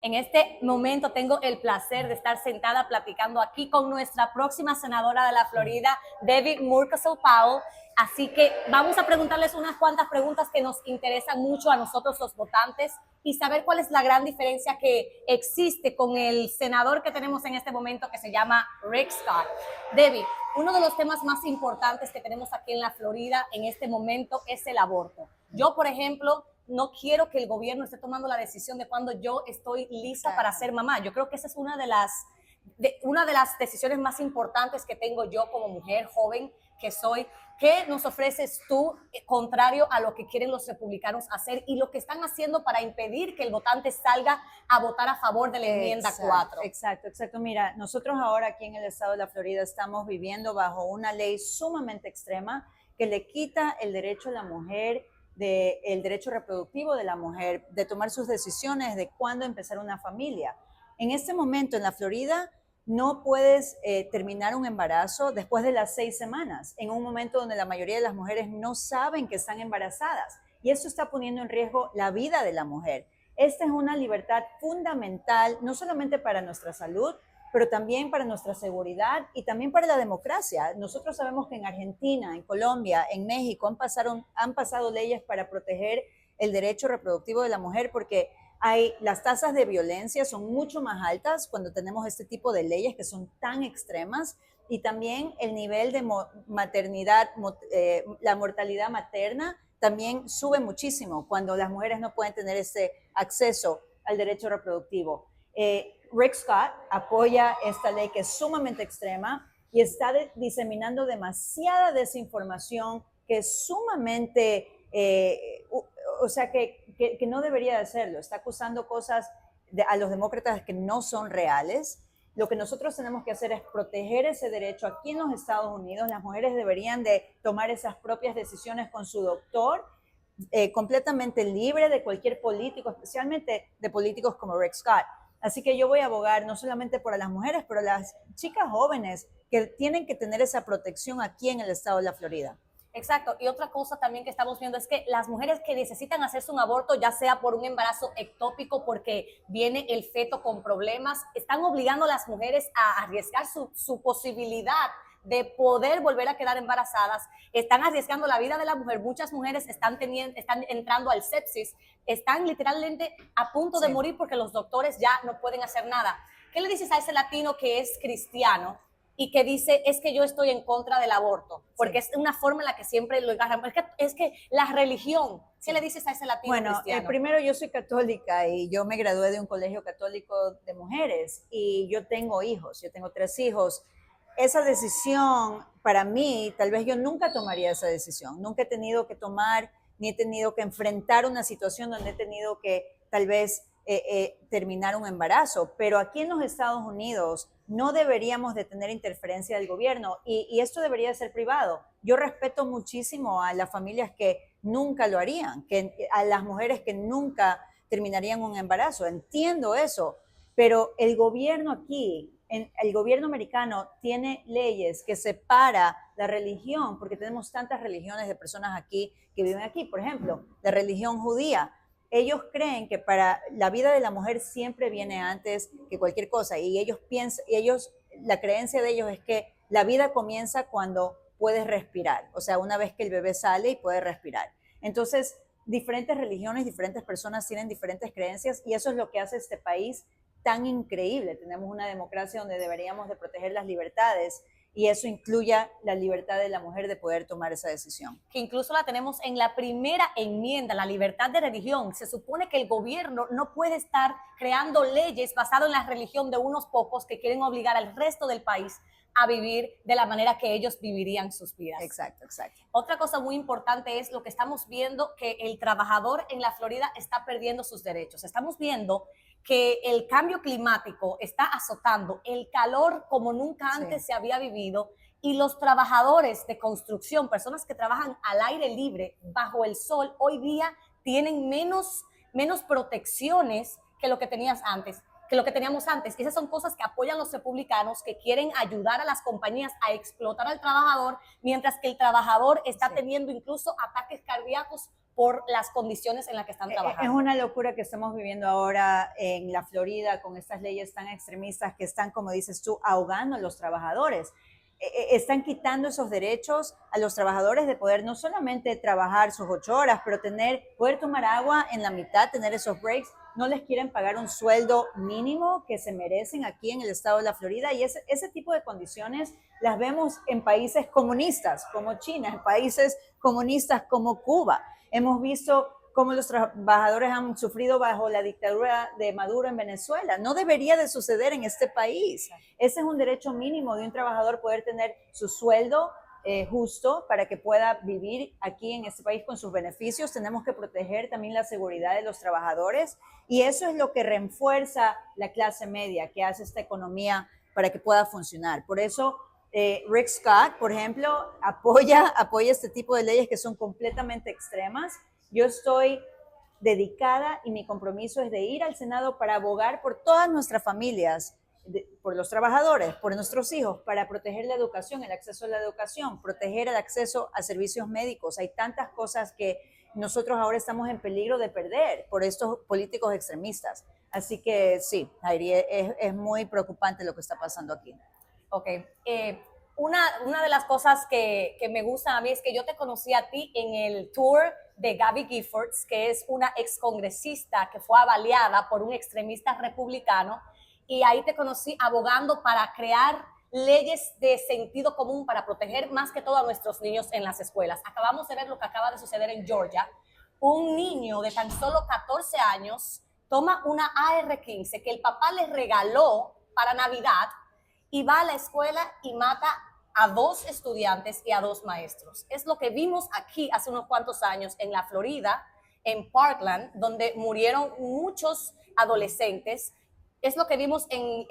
En este momento tengo el placer de estar sentada platicando aquí con nuestra próxima senadora de la Florida, Debbie Murkazil Powell. Así que vamos a preguntarles unas cuantas preguntas que nos interesan mucho a nosotros los votantes y saber cuál es la gran diferencia que existe con el senador que tenemos en este momento que se llama Rick Scott. Debbie, uno de los temas más importantes que tenemos aquí en la Florida en este momento es el aborto. Yo, por ejemplo, no quiero que el gobierno esté tomando la decisión de cuando yo estoy lista para ser mamá. Yo creo que esa es una de las decisiones más importantes que tengo yo como mujer joven que soy. ¿Qué nos ofreces tú, contrario a lo que quieren los republicanos hacer y lo que están haciendo para impedir que el votante salga a votar a favor de la enmienda 4? Exacto. Mira, nosotros ahora aquí en el estado de la Florida estamos viviendo bajo una ley sumamente extrema que le quita el derecho a la mujer, el derecho reproductivo de la mujer, de tomar sus decisiones de cuándo empezar una familia. En este momento en la Florida no puedes terminar un embarazo después de las 6 semanas, en un momento donde la mayoría de las mujeres no saben que están embarazadas. Y eso está poniendo en riesgo la vida de la mujer. Esta es una libertad fundamental, no solamente para nuestra salud, pero también para nuestra seguridad y también para la democracia. Nosotros sabemos que en Argentina, en Colombia, en México han pasado leyes para proteger el derecho reproductivo de la mujer porque las tasas de violencia son mucho más altas cuando tenemos este tipo de leyes que son tan extremas y también el nivel de maternidad, la mortalidad materna también sube muchísimo cuando las mujeres no pueden tener ese acceso al derecho reproductivo. Rick Scott apoya esta ley que es sumamente extrema y está diseminando demasiada desinformación que es sumamente, o sea, que no debería de hacerlo. Está acusando cosas a los demócratas que no son reales. Lo que nosotros tenemos que hacer es proteger ese derecho aquí en los Estados Unidos. Las mujeres deberían de tomar esas propias decisiones con su doctor, completamente libre de cualquier político, especialmente de políticos como Rick Scott. Así que yo voy a abogar no solamente por las mujeres, pero las chicas jóvenes que tienen que tener esa protección aquí en el estado de la Florida. Exacto. Y otra cosa también que estamos viendo es que las mujeres que necesitan hacerse un aborto, ya sea por un embarazo ectópico, porque viene el feto con problemas, están obligando a las mujeres a arriesgar su posibilidad de poder volver a quedar embarazadas, están arriesgando la vida de la mujer. Muchas mujeres están entrando al sepsis, están literalmente a punto de morir porque los doctores ya no pueden hacer nada. ¿Qué le dices a ese latino que es cristiano y que dice, es que yo estoy en contra del aborto? Porque es una forma en la que siempre lo agarran. Es que la religión, ¿qué le dices a ese latino cristiano? Primero, yo soy católica y yo me gradué de un colegio católico de mujeres y yo tengo hijos, yo tengo 3 hijos. Esa decisión, para mí, tal vez yo nunca tomaría esa decisión. Nunca he tenido que tomar, ni he tenido que enfrentar una situación donde he tenido que tal vez terminar un embarazo. Pero aquí en los Estados Unidos no deberíamos de tener interferencia del gobierno y esto debería ser privado. Yo respeto muchísimo a las familias que nunca lo harían, a las mujeres que nunca terminarían un embarazo. Entiendo eso, pero el gobierno aquí, el gobierno americano tiene leyes que separa la religión, porque tenemos tantas religiones de personas aquí que viven aquí. Por ejemplo, la religión judía. Ellos creen que para la vida de la mujer siempre viene antes que cualquier cosa y la creencia de ellos es que la vida comienza cuando puedes respirar, o sea, una vez que el bebé sale y puede respirar. Entonces, diferentes religiones, diferentes personas tienen diferentes creencias y eso es lo que hace este país tan increíble. Tenemos una democracia donde deberíamos de proteger las libertades y eso incluye la libertad de la mujer de poder tomar esa decisión. Que incluso la tenemos en la primera enmienda, la libertad de religión. Se supone que el gobierno no puede estar creando leyes basadas en la religión de unos pocos que quieren obligar al resto del país a vivir de la manera que ellos vivirían sus vidas. Exacto. Otra cosa muy importante es lo que estamos viendo, que el trabajador en la Florida está perdiendo sus derechos. Estamos viendo que el cambio climático está azotando el calor como nunca antes se había vivido y los trabajadores de construcción, personas que trabajan al aire libre, bajo el sol, hoy día tienen menos protecciones que lo que teníamos antes. Esas son cosas que apoyan los republicanos, que quieren ayudar a las compañías a explotar al trabajador, mientras que el trabajador está teniendo incluso ataques cardíacos por las condiciones en las que están Es trabajando. una locura que estamos viviendo ahora en la Florida con estas leyes tan extremistas que están, como dices tú, ahogando a los trabajadores. Están quitando esos derechos a los trabajadores de poder no solamente trabajar sus 8 horas, pero poder tomar agua en la mitad, tener esos breaks. No les quieren pagar un sueldo mínimo que se merecen aquí en el estado de la Florida, y ese tipo de condiciones las vemos en países comunistas como China, en países comunistas como Cuba. Hemos visto cómo los trabajadores han sufrido bajo la dictadura de Maduro en Venezuela. No debería de suceder en este país. Ese es un derecho mínimo de un trabajador, poder tener su sueldo justo para que pueda vivir aquí en este país con sus beneficios. Tenemos que proteger también la seguridad de los trabajadores, y eso es lo que refuerza la clase media, que hace esta economía para que pueda funcionar. Por eso Rick Scott, por ejemplo, apoya este tipo de leyes que son completamente extremas. Yo estoy dedicada y mi compromiso es de ir al Senado para abogar por todas nuestras familias, por los trabajadores, por nuestros hijos, para proteger la educación, el acceso a la educación, proteger el acceso a servicios médicos. Hay tantas cosas que nosotros ahora estamos en peligro de perder por estos políticos extremistas. Así que sí, Heidi, es muy preocupante lo que está pasando aquí. Ok. Una de las cosas que me gusta a mí es que yo te conocí a ti en el tour de Gabby Giffords, que es una excongresista que fue avaliada por un extremista republicano, y ahí te conocí abogando para crear leyes de sentido común para proteger más que todo a nuestros niños en las escuelas. Acabamos de ver lo que acaba de suceder en Georgia. Un niño de tan solo 14 años toma una AR-15 que el papá le regaló para Navidad y va a la escuela y mata a 2 estudiantes y a 2 maestros. Es lo que vimos aquí hace unos cuantos años en la Florida, en Parkland, donde murieron muchos adolescentes. Es lo que vimos en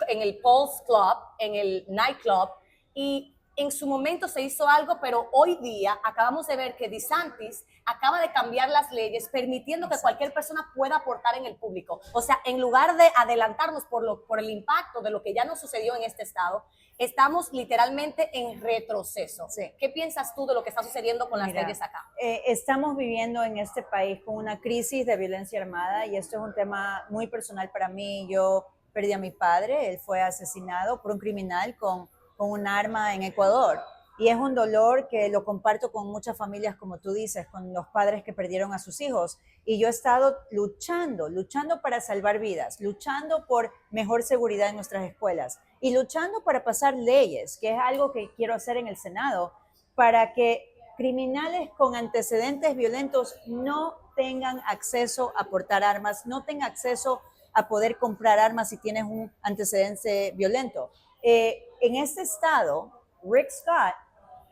el Pulse Club, en el nightclub, y en su momento se hizo algo, pero hoy día acabamos de ver que DeSantis acaba de cambiar las leyes permitiendo que cualquier persona pueda aportar en el público. O sea, en lugar de adelantarnos por el impacto de lo que ya nos sucedió en este estado, estamos literalmente en retroceso. Sí. ¿Qué piensas tú de lo que está sucediendo con las leyes acá? Estamos viviendo en este país con una crisis de violencia armada, y esto es un tema muy personal para mí. Yo perdí a mi padre, él fue asesinado por un criminal con un arma en Ecuador. Y es un dolor que lo comparto con muchas familias, como tú dices, con los padres que perdieron a sus hijos. Y yo he estado luchando para salvar vidas, luchando por mejor seguridad en nuestras escuelas y luchando para pasar leyes, que es algo que quiero hacer en el Senado, para que criminales con antecedentes violentos no tengan acceso a portar armas, no tengan acceso a poder comprar armas si tienes un antecedente violento. En este estado, Rick Scott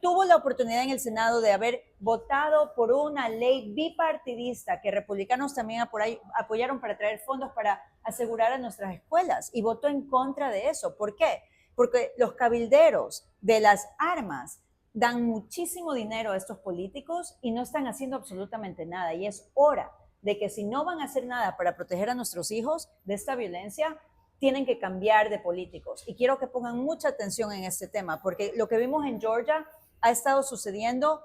tuvo la oportunidad en el Senado de haber votado por una ley bipartidista que republicanos también apoyaron para traer fondos para asegurar a nuestras escuelas, y votó en contra de eso. ¿Por qué? Porque los cabilderos de las armas dan muchísimo dinero a estos políticos y no están haciendo absolutamente nada, y es hora de que, si no van a hacer nada para proteger a nuestros hijos de esta violencia, tienen que cambiar de políticos. Y quiero que pongan mucha atención en este tema, porque lo que vimos en Georgia ha estado sucediendo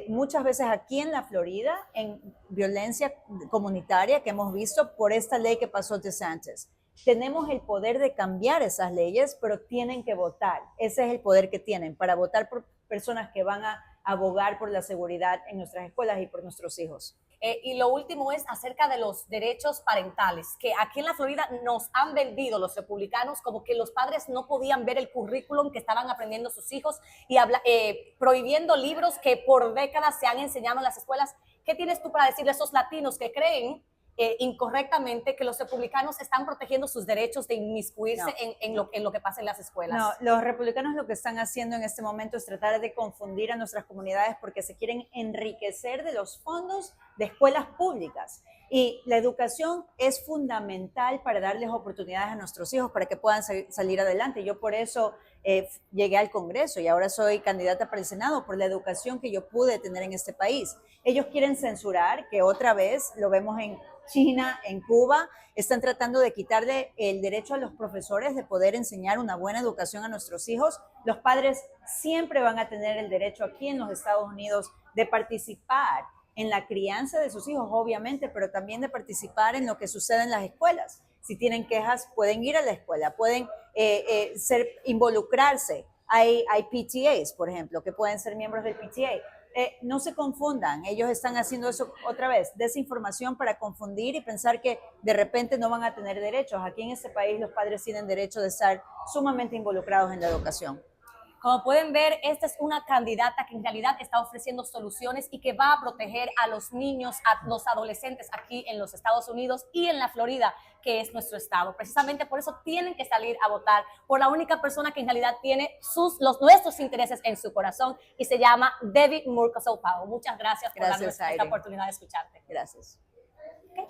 muchas veces aquí en la Florida, en violencia comunitaria que hemos visto por esta ley que pasó DeSantis. Tenemos el poder de cambiar esas leyes, pero tienen que votar. Ese es el poder que tienen, para votar por personas que van a abogar por la seguridad en nuestras escuelas y por nuestros hijos. Y lo último es acerca de los derechos parentales, que aquí en la Florida nos han vendido los republicanos como que los padres no podían ver el currículum que estaban aprendiendo sus hijos, y prohibiendo libros que por décadas se han enseñado en las escuelas. ¿Qué tienes tú para decirle a esos latinos que creen incorrectamente que los republicanos están protegiendo sus derechos de inmiscuirse en lo que pasa en las escuelas? No, los republicanos lo que están haciendo en este momento es tratar de confundir a nuestras comunidades, porque se quieren enriquecer de los fondos de escuelas públicas. Y la educación es fundamental para darles oportunidades a nuestros hijos para que puedan salir adelante. Yo por eso llegué al Congreso y ahora soy candidata para el Senado, por la educación que yo pude tener en este país. Ellos quieren censurar, que otra vez lo vemos en China, en Cuba, están tratando de quitarle el derecho a los profesores de poder enseñar una buena educación a nuestros hijos. Los padres siempre van a tener el derecho aquí en los Estados Unidos de participar en la crianza de sus hijos, obviamente, pero también de participar en lo que sucede en las escuelas. Si tienen quejas, pueden ir a la escuela, pueden involucrarse. Hay PTAs, por ejemplo, que pueden ser miembros del PTA. No se confundan, ellos están haciendo eso otra vez, desinformación para confundir y pensar que de repente no van a tener derechos. Aquí en este país los padres tienen derecho de estar sumamente involucrados en la educación. Como pueden ver, esta es una candidata que en realidad está ofreciendo soluciones y que va a proteger a los niños, a los adolescentes aquí en los Estados Unidos y en la Florida, que es nuestro estado. Precisamente por eso tienen que salir a votar por la única persona que en realidad tiene nuestros intereses en su corazón y se llama Debbie Murkosel Powell. Muchas gracias por darnos esta oportunidad de escucharte. Gracias. Okay.